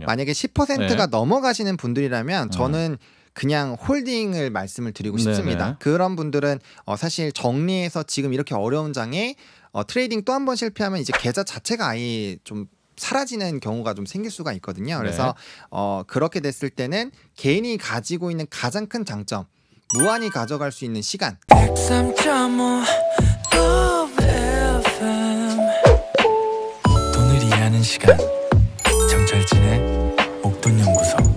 만약에 10%가 네. 넘어가시는 분들이라면 저는 그냥 홀딩을 말씀을 드리고 싶습니다. 네네. 그런 분들은 사실 정리해서 지금 이렇게 어려운 장에 트레이딩 또 한 번 실패하면 이제 계좌 자체가 아예 좀 사라지는 경우가 좀 생길 수가 있거든요. 그래서 그렇게 됐을 때는 개인이 가지고 있는 가장 큰 장점, 무한히 가져갈 수 있는 시간. 103.5 돈을 이해하는 시간, 정철진의 목돈연구소.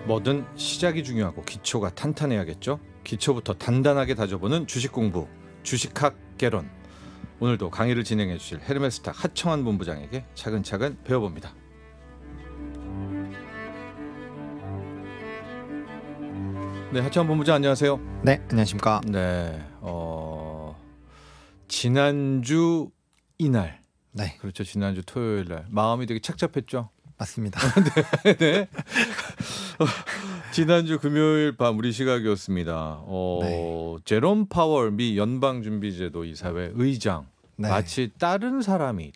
뭐든 시작이 중요하고 기초가 탄탄해야겠죠. 기초부터 단단하게 다져보는 주식 공부, 주식학 개론. 오늘도 강의를 진행해 주실 헤르메스탁 하청환 본부장에게 차근차근 배워봅니다. 네, 하청환 본부장 안녕하세요. 네, 안녕하십니까. 네, 지난주 이날, 네, 그렇죠. 지난주 토요일 날 마음이 되게 착잡했죠. 맞습니다. 네. 지난주 금요일 밤 우리 시각이었습니다. 제롬 파월 미 연방준비제도 이사회 의장. 네. 마치 다른 사람이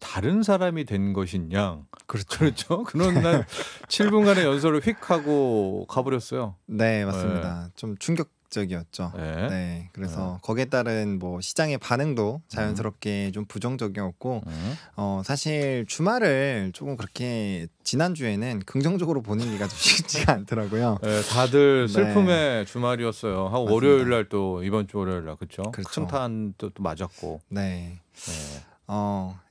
된 것인 양. 그렇죠. 그런 날 7분간의 연설을 휙 하고 가버렸어요. 네, 맞습니다. 좀 충격적이었죠. 네. 네, 그래서 거기에 따른 뭐 시장의 반응도 자연스럽게 좀 부정적이었고, 사실 주말을 조금 그렇게 지난주에는 긍정적으로 보내기가 좀 쉽지가 않더라고요. 네, 다들 네. 슬픔의 주말이었어요. 하고 맞습니다. 월요일 날 또 이번 주 월요일 날 그렇죠. 그렇죠. 큰 탄도 또 맞았고. 네. 네.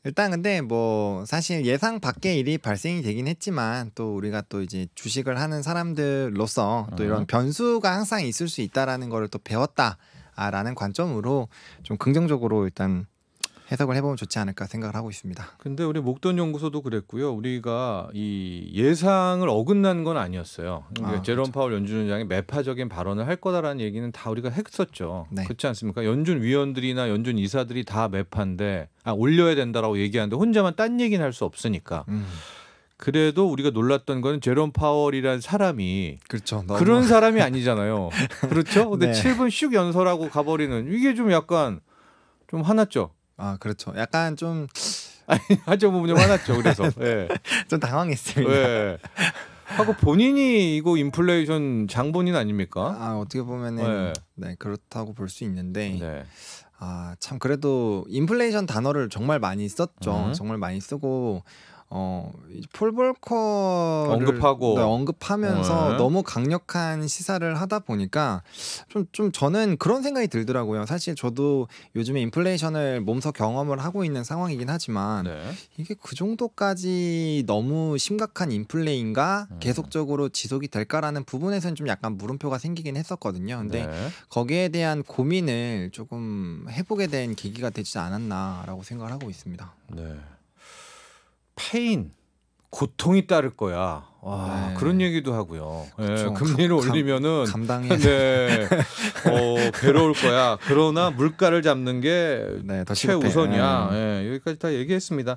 일단 근데 뭐 사실 예상 밖의 일이 발생이 되긴 했지만 또 우리가 또 이제 주식을 하는 사람들로서 또 이런 변수가 항상 있을 수 있다라는 거를 또 배웠다라는 관점으로 좀 긍정적으로 일단 해석을 해보면 좋지 않을까 생각을 하고 있습니다. 근데 우리 목돈연구소도 그랬고요. 우리가 이 예상을 어긋난 건 아니었어요. 그러니까 제롬 그렇죠. 파월 연준위원장이 매파적인 발언을 할 거다라는 얘기는 다 우리가 했었죠. 네. 그렇지 않습니까? 연준 위원들이나 연준 이사들이 다 매파인데 올려야 된다라고 얘기하는데 혼자만 딴 얘기는 할 수 없으니까. 그래도 우리가 놀랐던 거는 제롬 파월이라는 사람이 그렇죠. 그런 사람이 아니잖아요. 그렇죠? 근데 네. 7분 슉 연설하고 가버리는 이게 좀 약간 좀 화났죠. 그렇죠. 약간 좀 하죠 부분이 화났죠. 그래서 네. 좀 당황했습니다. 네. 하고 본인이 이거 인플레이션 장본인 아닙니까? 어떻게 보면은 네, 그렇다고 볼 수 있는데 네. 참 그래도 인플레이션 단어를 정말 많이 썼죠. 정말 많이 쓰고 폴 볼커를 언급하면서 너무 강력한 시사를 하다 보니까 좀 저는 그런 생각이 들더라고요. 사실 저도 요즘에 인플레이션을 몸소 경험을 하고 있는 상황이긴 하지만 이게 그 정도까지 너무 심각한 인플레인가 계속적으로 지속이 될까라는 부분에서는 좀 약간 물음표가 생기긴 했었거든요. 근데 거기에 대한 고민을 조금 해보게 된 계기가 되지 않았나라고 생각을 하고 있습니다. 네. 페인, 고통이 따를 거야. 와, 네. 그런 얘기도 하고요. 그렇죠. 금리를 올리면은 감당해야 괴로울 거야. 그러나 물가를 잡는 게 더 최우선이야. 여기까지 다 얘기했습니다.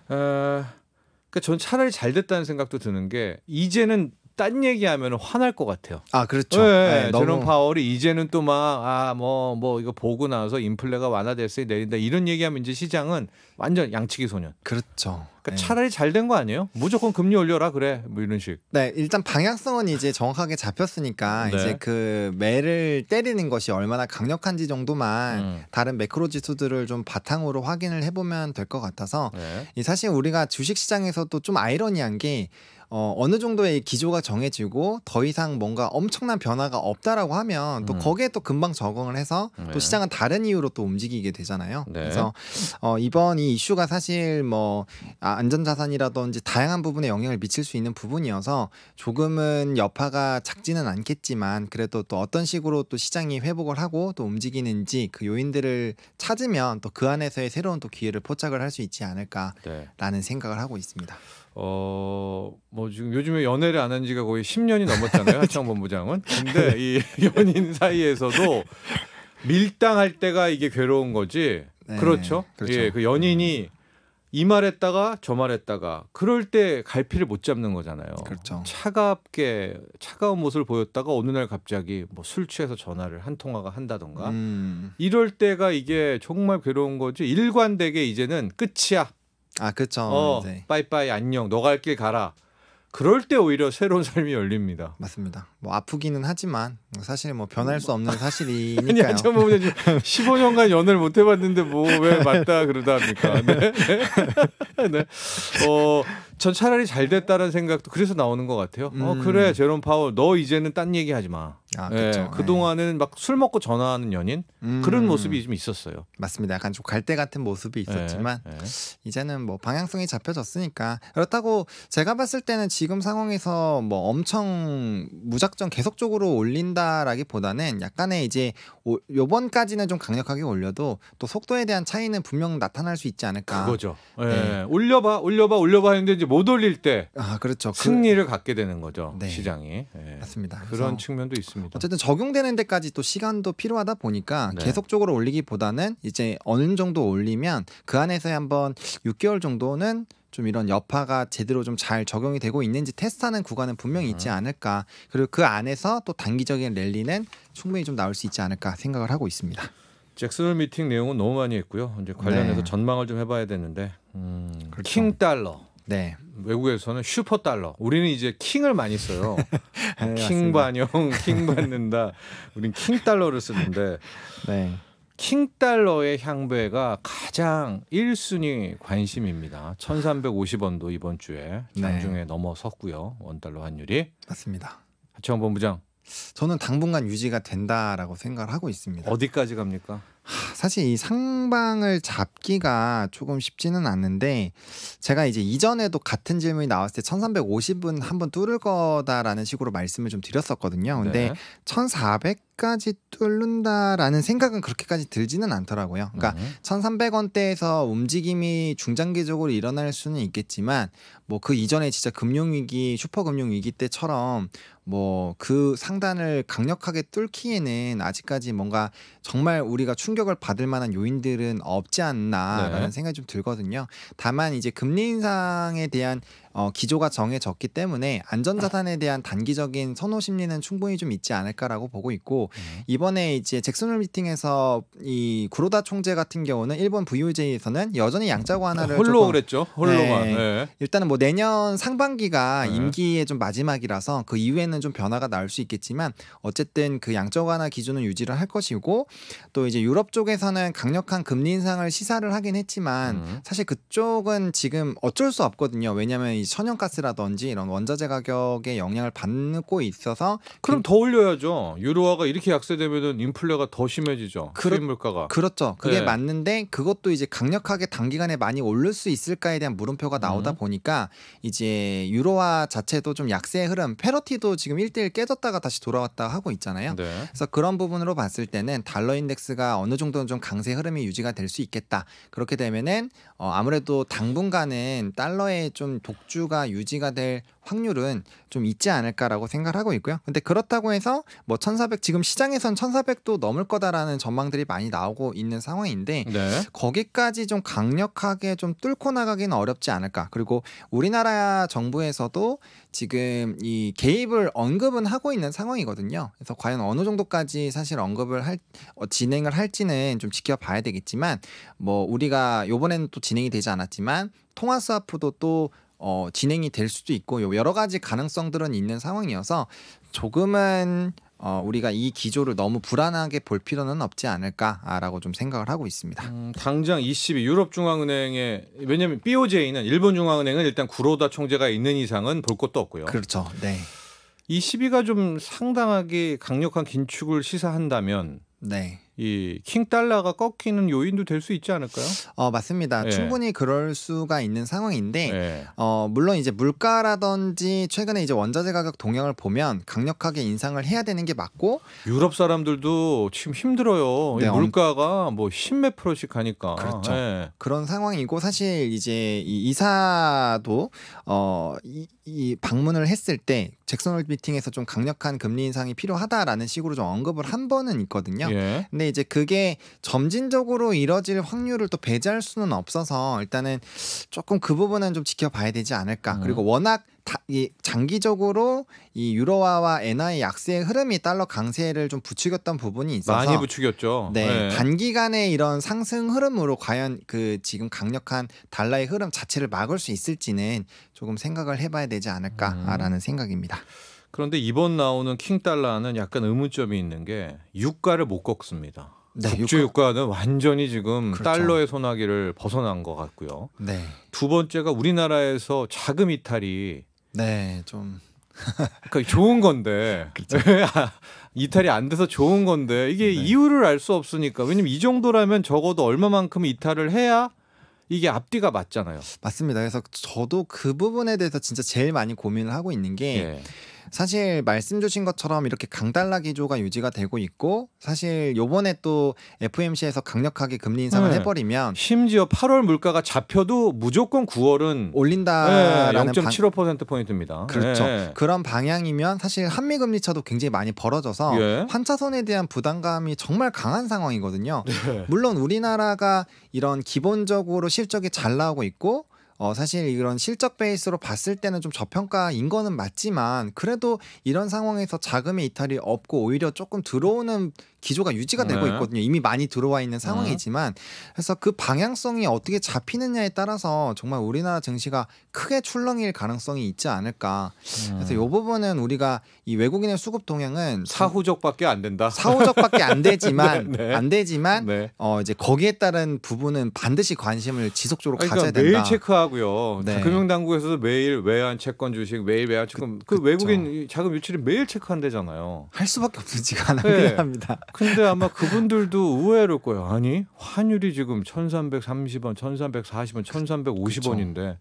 그러니까 전 차라리 잘 됐다는 생각도 드는 게 이제는 딴 얘기하면 화날 것 같아요. 그렇죠. 제롬 파월이 이제는 또 막 뭐 이거 보고 나서 인플레가 완화됐어요 내린다 이런 얘기하면 이제 시장은 완전 양치기 소년. 그렇죠. 그러니까 차라리 잘 된 거 아니에요? 무조건 금리 올려라 그래 뭐 이런 식. 네, 일단 방향성은 이제 정확하게 잡혔으니까 이제 그 매를 때리는 것이 얼마나 강력한지 정도만 다른 매크로 지수들을 좀 바탕으로 확인을 해보면 될 것 같아서 사실 우리가 주식 시장에서도 좀 아이러니한 게 어느 정도의 기조가 정해지고 더 이상 뭔가 엄청난 변화가 없다라고 하면 또 거기에 또 금방 적응을 해서 또 시장은 다른 이유로 또 움직이게 되잖아요. 그래서 이번 이 이슈가 사실 뭐 안전자산이라든지 다양한 부분에 영향을 미칠 수 있는 부분이어서 조금은 여파가 작지는 않겠지만 그래도 또 어떤 식으로 또 시장이 회복을 하고 또 움직이는지 그 요인들을 찾으면 또 그 안에서의 새로운 또 기회를 포착을 할 수 있지 않을까라는 생각을 하고 있습니다. 뭐 지금 요즘에 연애를 안 한 지가 거의 10년이 넘었잖아요. 하청 본부장은. 근데 이 연인 사이에서도 밀당할 때가 이게 괴로운 거지. 그렇죠. 예, 그 연인이 이 말했다가 저 말했다가 그럴 때 갈피를 못 잡는 거잖아요. 그렇죠. 차가운 모습을 보였다가 어느 날 갑자기 뭐 술 취해서 전화를 한 통화가 한다던가 이럴 때가 이게 정말 괴로운 거지. 일관되게 이제는 끝이야. 아, 그렇죠. 빠이빠이 안녕. 너 갈 길 가라. 그럴 때 오히려 새로운 삶이 열립니다. 맞습니다. 뭐 아프기는 하지만 사실 뭐 변할 수 없는 사실이니까요. 아니, 참 15년간 연애를 못 해봤는데 뭐 왜 맞다 그러다 합니까? 네. 네. 전 차라리 잘 됐다는 생각도 그래서 나오는 것 같아요. 그래 제롬 파월 너 이제는 딴 얘기하지 마. 아, 그렇죠. 네. 그동안은 막 술 먹고 전화하는 연인 그런 모습이 좀 있었어요. 맞습니다. 약간 좀 갈대 같은 모습이 있었지만 이제는 뭐 방향성이 잡혀졌으니까. 그렇다고 제가 봤을 때는 지금 상황에서 뭐 엄청 무작정 계속적으로 올린다라기보다는 약간의 이제 요번까지는 좀 강력하게 올려도 또 속도에 대한 차이는 분명 나타날 수 있지 않을까. 그거죠. 올려봐 했는데 이제 못 올릴 때 그렇죠. 승리를 갖게 되는 거죠. 시장이. 맞습니다. 그런 측면도 있습니다. 어쨌든 적용되는 데까지 또 시간도 필요하다 보니까 계속적으로 올리기보다는 이제 어느 정도 올리면 그 안에서 한번 6개월 정도는 좀 이런 여파가 제대로 좀 잘 적용이 되고 있는지 테스트하는 구간은 분명히 있지 않을까. 그리고 그 안에서 또 단기적인 랠리는 충분히 좀 나올 수 있지 않을까 생각을 하고 있습니다. 잭슨홀 미팅 내용은 너무 많이 했고요. 이제 관련해서 전망을 좀 해봐야 되는데 그렇죠. 킹 달러. 네. 외국에서는 슈퍼 달러. 우리는 이제 킹을 많이 써요. 킹 반영, 킹 받는다. 우린 킹 달러를 쓰는데 킹 달러의 향배가 가장 1순위 관심입니다. 1,350원도 이번 주에 장중에 넘어섰고요. 원달러 환율이. 맞습니다. 하청원 본부장. 저는 당분간 유지가 된다라고 생각을 하고 있습니다. 어디까지 갑니까? 사실 이 상방을 잡기가 조금 쉽지는 않는데 제가 이제 이전에도 같은 질문이 나왔을 때 1350은 한번 뚫을 거다라는 식으로 말씀을 좀 드렸었거든요. 근데 1400까지 뚫는다라는 생각은 그렇게까지 들지는 않더라고요. 그러니까 1300원대에서 움직임이 중장기적으로 일어날 수는 있겠지만 뭐 그 이전에 진짜 금융위기, 슈퍼금융위기 때처럼 뭐 그 상단을 강력하게 뚫기에는 아직까지 뭔가 정말 우리가 충격을 받을 만한 요인들은 없지 않나라는 생각이 좀 들거든요. 다만 이제 금리 인상에 대한 기조가 정해졌기 때문에 안전자산에 대한 단기적인 선호 심리는 충분히 좀 있지 않을까라고 보고 있고 이번에 이제 잭슨홀 미팅에서 이 구로다 총재 같은 경우는 일본 VOJ에서는 여전히 양자 완화를 홀로 그랬죠. 홀로만. 일단은 뭐 내년 상반기가 임기의 좀 마지막이라서 그 이후에는 좀 변화가 나올 수 있겠지만 어쨌든 그 양적 완화 기준은 유지를 할 것이고 또 이제 유럽 쪽에서는 강력한 금리 인상을 시사를 하긴 했지만 사실 그쪽은 지금 어쩔 수 없거든요. 왜냐하면 이 천연가스라든지 이런 원자재 가격에 영향을 받고 있어서 그럼 더 올려야죠. 유로화가 이렇게 약세되면은 인플레가 더 심해지죠. 수입 물가가. 그렇죠. 그게 맞는데 그것도 이제 강력하게 단기간에 많이 오를 수 있을까에 대한 물음표가 나오다 보니까 이제 유로화 자체도 좀 약세의 흐름, 페러티도 지금 1대1 깨졌다가 다시 돌아왔다 하고 있잖아요. 그래서 그런 부분으로 봤을 때는 달러 인덱스가 어느 정도는 좀 강세 흐름이 유지가 될 수 있겠다. 그렇게 되면은 아무래도 당분간은 달러의 좀 독주가 유지가 될 확률은 좀 있지 않을까라고 생각을 하고 있고요. 근데 그렇다고 해서 뭐 1400 지금 시장에선 1400도 넘을 거다라는 전망들이 많이 나오고 있는 상황인데 거기까지 좀 강력하게 좀 뚫고 나가기는 어렵지 않을까. 그리고 우리나라 정부에서도 지금 이 개입을 언급은 하고 있는 상황이거든요. 그래서 과연 어느 정도까지 사실 언급을 진행을 할지는 좀 지켜봐야 되겠지만 뭐 우리가 요번에는 또 진행이 되지 않았지만 통화 스와프도 또 진행이 될 수도 있고 여러 가지 가능성들은 있는 상황이어서 조금은 우리가 이 기조를 너무 불안하게 볼 필요는 없지 않을까라고 좀 생각을 하고 있습니다. 당장 ECB 유럽중앙은행에 왜냐하면 BOJ는 일본중앙은행은 일단 구로다 총재가 있는 이상은 볼 것도 없고요. 그렇죠. 네. ECB가 좀 상당하게 강력한 긴축을 시사한다면 이 킹달러가 꺾이는 요인도 될 수 있지 않을까요? 맞습니다. 충분히 그럴 수가 있는 상황인데 물론 이제 물가라든지 최근에 이제 원자재 가격 동향을 보면 강력하게 인상을 해야 되는 게 맞고 유럽 사람들도 지금 힘들어요. 물가가 뭐 10몇 %씩 가니까. 그렇죠. 그런 상황이고 사실 이제 이 이사도 이 방문을 했을 때 잭슨홀 미팅에서 좀 강력한 금리 인상이 필요하다라는 식으로 좀 언급을 한 번은 있거든요. 근데 근데 이제 그게 점진적으로 이뤄질 확률을 또 배제할 수는 없어서 일단은 조금 그 부분은 좀 지켜봐야 되지 않을까. 그리고 워낙 이 장기적으로 이 유로화와 엔화의 약세의 흐름이 달러 강세를 좀 부추겼던 부분이 있어서 많이 부추겼죠. 네, 단기간에 이런 상승 흐름으로 과연 그 지금 강력한 달러의 흐름 자체를 막을 수 있을지는 조금 생각을 해봐야 되지 않을까라는 생각입니다. 그런데 이번 나오는 킹 달러는 약간 의문점이 있는 게 유가를 못 꺾습니다. 네, 국제 유가는 완전히 지금 그렇죠. 달러의 소나기를 벗어난 것 같고요. 네, 두 번째가 우리나라에서 자금 이탈이 네, 좀 그러니까 좋은 건데 그렇죠. 이탈이 안 돼서 좋은 건데 이게 이유를 알 수 없으니까. 왜냐면 이 정도라면 적어도 얼마만큼 이탈을 해야 이게 앞뒤가 맞잖아요. 맞습니다. 그래서 저도 그 부분에 대해서 진짜 제일 많이 고민을 하고 있는 게 사실 말씀 주신 것처럼 이렇게 강달러 기조가 유지가 되고 있고 사실 요번에 또 FOMC에서 강력하게 금리 인상을 해버리면 심지어 8월 물가가 잡혀도 무조건 9월은 올린다라는 0.75%포인트입니다. 그렇죠. 그런 방향이면 사실 한미 금리 차도 굉장히 많이 벌어져서 환차손에 대한 부담감이 정말 강한 상황이거든요. 물론 우리나라가 이런 기본적으로 실적이 잘 나오고 있고 사실 이런 실적 베이스로 봤을 때는 좀 저평가인 거는 맞지만 그래도 이런 상황에서 자금의 이탈이 없고 오히려 조금 들어오는 기조가 유지가 되고 있거든요. 이미 많이 들어와 있는 상황이지만 그래서 그 방향성이 어떻게 잡히느냐에 따라서 정말 우리나라 증시가 크게 출렁일 가능성이 있지 않을까. 그래서 이 부분은 우리가 이 외국인의 수급 동향은 사후적밖에 안 된다. 사후적밖에 안 되지만 안 되지만 네. 이제 거기에 따른 부분은 반드시 관심을 지속적으로 가져야 된다. 매일 체크하고요. 네. 금융당국에서도 매일 외환 채권 주식, 매일 외환 채권. 그 외국인 자금 유출이 매일 체크한대잖아요. 할 수밖에 없지가 않긴 합니다. 근데 아마 그분들도 의외일 거예요. 아니 환율이 지금 1,330원, 1,340원, 1,350원인데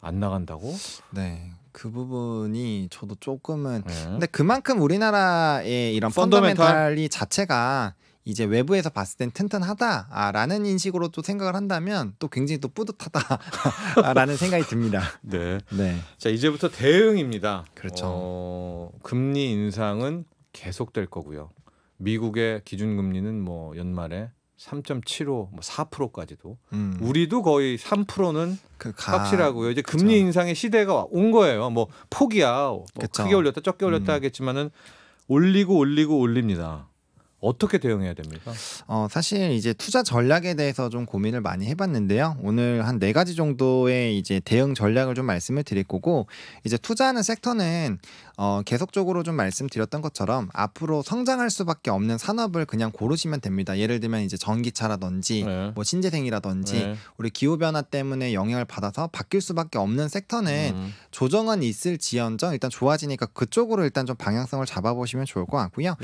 안 나간다고? 네. 그 부분이 저도 조금은 근데 그만큼 우리나라의 이런 펀더멘탈이 자체가 이제 외부에서 봤을 땐 튼튼하다라는 인식으로 또 생각을 한다면 또 굉장히 또 뿌듯하다라는 생각이 듭니다. 네. 네. 자, 이제부터 대응입니다. 그렇죠. 금리 인상은 계속될 거고요. 미국의 기준금리는 뭐 연말에 3.75, 뭐 4%까지도. 우리도 거의 3%는 확실하고요. 이제 금리 인상의 시대가 온 거예요. 뭐 폭이야. 뭐 크게 올렸다, 적게 올렸다 하겠지만은 올립니다. 어떻게 대응해야 됩니까? 사실 이제 투자 전략에 대해서 좀 고민을 많이 해봤는데요. 오늘 한 4가지 정도의 이제 대응 전략을 좀 말씀을 드릴 거고, 이제 투자하는 섹터는 계속적으로 좀 말씀드렸던 것처럼 앞으로 성장할 수밖에 없는 산업을 그냥 고르시면 됩니다. 예를 들면 이제 전기차라든지 뭐 신재생이라든지 우리 기후 변화 때문에 영향을 받아서 바뀔 수밖에 없는 섹터는 조정은 있을지언정 일단 좋아지니까 그쪽으로 일단 좀 방향성을 잡아보시면 좋을 것 같고요.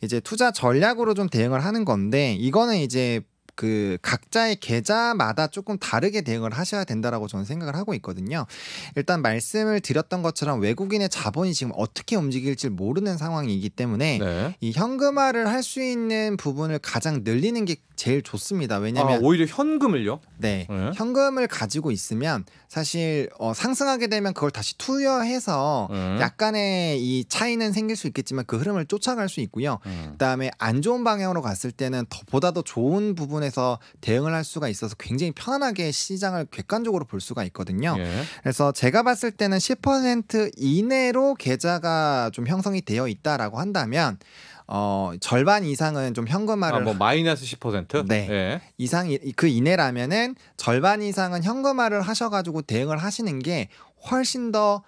이제 투자 전략으로 좀 대응을 하는 건데 이거는 이제 그 각자의 계좌마다 조금 다르게 대응을 하셔야 된다라고 저는 생각을 하고 있거든요. 일단 말씀을 드렸던 것처럼 외국인의 자본이 지금 어떻게 움직일지 모르는 상황이기 때문에 이 현금화를 할 수 있는 부분을 가장 늘리는 게 제일 좋습니다. 왜냐하면 오히려 현금을요? 네, 현금을 가지고 있으면 사실 상승하게 되면 그걸 다시 투여해서 약간의 이 차이는 생길 수 있겠지만 그 흐름을 쫓아갈 수 있고요. 그다음에 안 좋은 방향으로 갔을 때는 보다 더 좋은 부분에서 대응을 할 수가 있어서 굉장히 편안하게 시장을 객관적으로 볼 수가 있거든요. 그래서 제가 봤을 때는 10% 이내로 계좌가 좀 형성이 되어 있다라고 한다면 절반 이상은 좀 현금화를 뭐 마이너스 10%? 네. 이상 그 이내라면은 절반 이상은 현금화를 하셔가지고 대응을 하시는 게 훨씬 더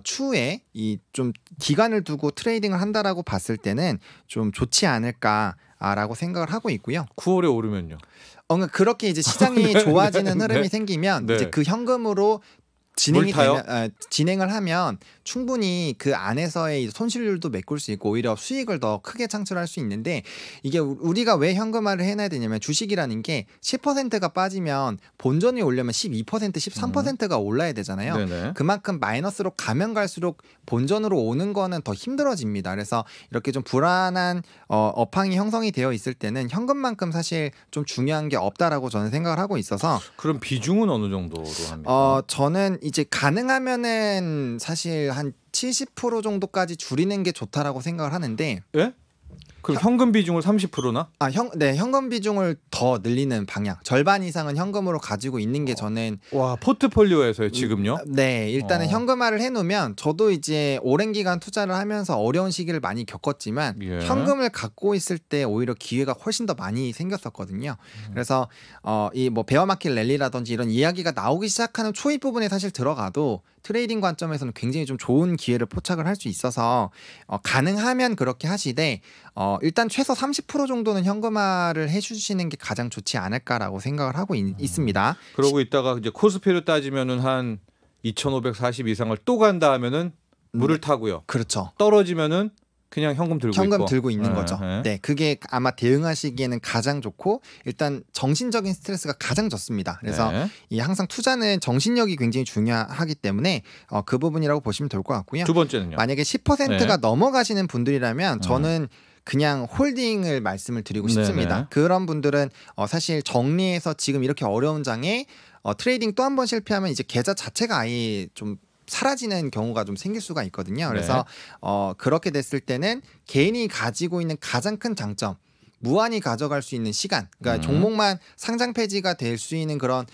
추후에 이 좀 기간을 두고 트레이딩을 한다라고 봤을 때는 좀 좋지 않을까라고 생각을 하고 있고요. 9월에 오르면요? 그러니까 그렇게 이제 시장이 좋아지는 흐름이 생기면 이제 그 현금으로 진행을 하면 충분히 그 안에서의 손실률도 메꿀 수 있고 오히려 수익을 더 크게 창출할 수 있는데 이게 우리가 왜 현금화를 해놔야 되냐면 주식이라는 게 10%가 빠지면 본전이 오려면 12%, 13%가 올라야 되잖아요. 그만큼 마이너스로 가면 갈수록 본전으로 오는 거는 더 힘들어집니다. 그래서 이렇게 좀 불안한 업황이 형성이 되어 있을 때는 현금만큼 사실 좀 중요한 게 없다라고 저는 생각을 하고 있어서. 그럼 비중은 어느 정도로 합니까? 저는 이제 가능하면은 사실 한 70% 정도까지 줄이는 게 좋다라고 생각을 하는데 그럼 현금 비중을 30%나? 네, 현금 비중을 더 늘리는 방향. 절반 이상은 현금으로 가지고 있는 게 저는 와, 포트폴리오에서요, 지금요? 네, 일단은 현금화를 해놓으면 저도 이제 오랜 기간 투자를 하면서 어려운 시기를 많이 겪었지만 현금을 갖고 있을 때 오히려 기회가 훨씬 더 많이 생겼었거든요. 그래서 이 뭐 베어마켓 랠리라든지 이런 이야기가 나오기 시작하는 초입 부분에 사실 들어가도 트레이딩 관점에서는 굉장히 좀 좋은 기회를 포착을 할 수 있어서 가능하면 그렇게 하시되 일단 최소 30% 정도는 현금화를 해주시는 게 가장 좋지 않을까라고 생각을 하고 있습니다. 그러고 있다가 이제 코스피로 따지면은 한 2,540 이상을 또 간다 하면은 물을 타고요. 그렇죠. 떨어지면은 그냥 현금 들고 있는 거죠. 네, 그게 아마 대응하시기에는 가장 좋고 일단 정신적인 스트레스가 가장 적습니다. 그래서 이 항상 투자는 정신력이 굉장히 중요하기 때문에 그 부분이라고 보시면 될 것 같고요. 두 번째는요. 만약에 10%가 넘어가시는 분들이라면 저는 그냥 홀딩을 말씀을 드리고 싶습니다. 그런 분들은 사실 정리해서 지금 이렇게 어려운 장에 트레이딩 또 한 번 실패하면 이제 계좌 자체가 아예 좀 사라지는 경우가 좀 생길 수가 있거든요. 그래서 그렇게 됐을 때는 개인이 가지고 있는 가장 큰 장점, 무한히 가져갈 수 있는 시간, 그러니까 종목만 상장 폐지가 될 수 있는 그런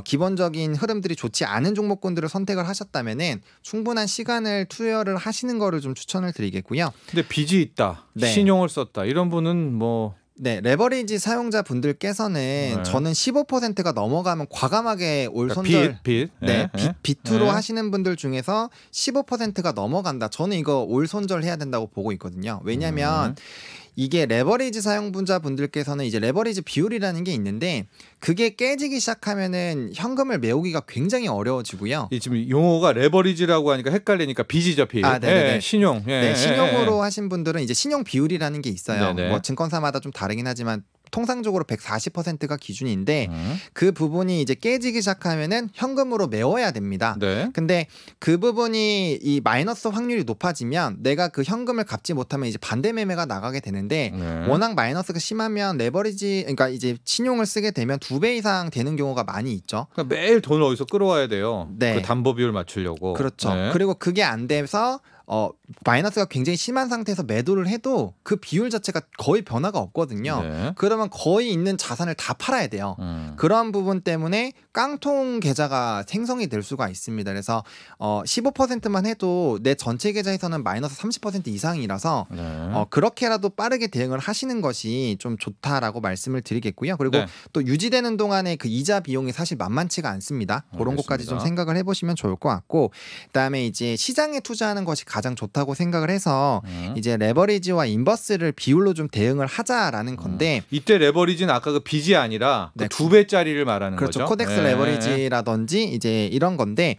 기본적인 흐름들이 좋지 않은 종목군들을 선택을 하셨다면은 충분한 시간을 투여를 하시는 거를 좀 추천을 드리겠고요. 근데 빚이 있다, 신용을 썼다 이런 분은 뭐 네, 레버리지 사용자 분들께서는 저는 15%가 넘어가면 과감하게 올 손절, 빚투로 하시는 분들 중에서 15%가 넘어간다. 저는 이거 올 손절해야 된다고 보고 있거든요. 왜냐하면 이게 레버리지 사용자 분들께서는 이제 레버리지 비율이라는 게 있는데 그게 깨지기 시작하면은 현금을 메우기가 굉장히 어려워지고요. 지금 용어가 레버리지라고 하니까 헷갈리니까 빚이죠, 빚. 신용. 신용으로 하신 분들은 이제 신용 비율이라는 게 있어요. 뭐 증권사마다 좀 다르긴 하지만 통상적으로 140%가 기준인데 그 부분이 이제 깨지기 시작하면은 현금으로 메워야 됩니다. 근데 그 부분이 이 마이너스 확률이 높아지면 내가 그 현금을 갚지 못하면 이제 반대 매매가 나가게 되는데 워낙 마이너스가 심하면 레버리지, 그러니까 이제 신용을 쓰게 되면 2배 이상 되는 경우가 많이 있죠. 그러니까 매일 돈을 어디서 끌어와야 돼요. 그 담보 비율 맞추려고. 그렇죠. 그리고 그게 안 돼서 마이너스가 굉장히 심한 상태에서 매도를 해도 그 비율 자체가 거의 변화가 없거든요. 그러면 거의 있는 자산을 다 팔아야 돼요. 그런 부분 때문에 깡통 계좌가 생성이 될 수가 있습니다. 그래서 15%만 해도 내 전체 계좌에서는 마이너스 30% 이상이라서 그렇게라도 빠르게 대응을 하시는 것이 좀 좋다라고 말씀을 드리겠고요. 그리고 또 유지되는 동안에 그 이자 비용이 사실 만만치가 않습니다. 그런 것까지 좀 생각을 해보시면 좋을 것 같고, 그다음에 이제 시장에 투자하는 것이 가장 좋다고 생각을 해서 이제 레버리지와 인버스를 비율로 좀 대응을 하자라는 건데 이때 레버리지는 아까 그 빚이 아니라 그 2배짜리를 말하는 거죠. 코덱스 레버리지라든지 이제 이런 건데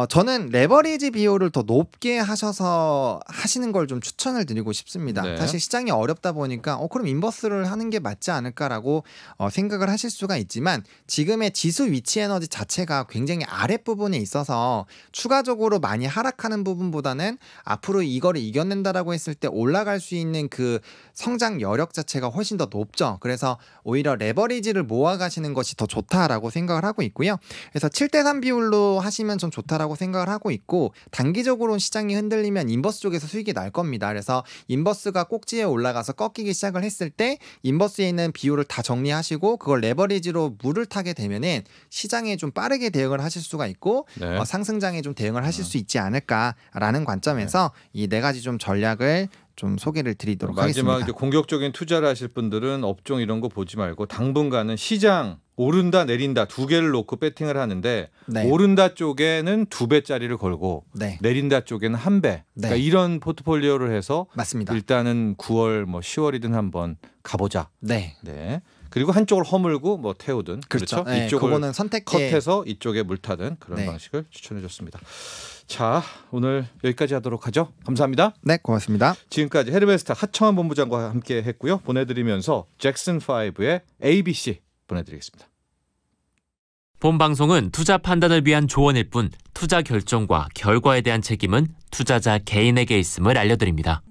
저는 레버리지 비율을 더 높게 하셔서 하시는 걸 좀 추천을 드리고 싶습니다. 사실 시장이 어렵다 보니까 그럼 인버스를 하는 게 맞지 않을까라고 생각을 하실 수가 있지만 지금의 지수 위치 에너지 자체가 굉장히 아랫부분에 있어서 추가적으로 많이 하락하는 부분보다는 앞으로 이거를 이겨낸다라고 했을 때 올라갈 수 있는 그 성장 여력 자체가 훨씬 더 높죠. 그래서 오히려 레버리지를 모아가시는 것이 더 좋다라고 생각을 하고 있고요. 그래서 7대3 비율로 하시면 좀 좋다라고 생각을 하고 있고, 단기적으로 시장이 흔들리면 인버스 쪽에서 수익이 날 겁니다. 그래서 인버스가 꼭지에 올라가서 꺾이기 시작을 했을 때 인버스에 있는 비율을 다 정리하시고 그걸 레버리지로 물을 타게 되면은 시장에 좀 빠르게 대응을 하실 수가 있고 상승장에 좀 대응을 하실 수 있지 않을까라는 관점에서 이 네 가지 좀 전략을 좀 소개를 드리도록 하겠습니다. 마지막 공격적인 투자를 하실 분들은 업종 이런 거 보지 말고 당분간은 시장 오른다 내린다 두 개를 놓고 배팅을 하는데 오른다 쪽에는 2배짜리를 걸고 내린다 쪽에는 1배. 그러니까 이런 포트폴리오를 해서 맞습니다. 일단은 9월 뭐 10월이든 한번 가보자. 그리고 한쪽을 허물고 뭐 태우든 그렇죠. 이쪽을 그거는 컷해서 이쪽에 물타든 그런 방식을 추천해 줬습니다. 자, 오늘 여기까지 하도록 하죠. 감사합니다. 네, 고맙습니다. 지금까지 헤르메스탁 하청환 본부장과 함께 했고요. 보내드리면서 잭슨 5의 ABC 보내드리겠습니다. 본 방송은 투자 판단을 위한 조언일 뿐 투자 결정과 결과에 대한 책임은 투자자 개인에게 있음을 알려드립니다.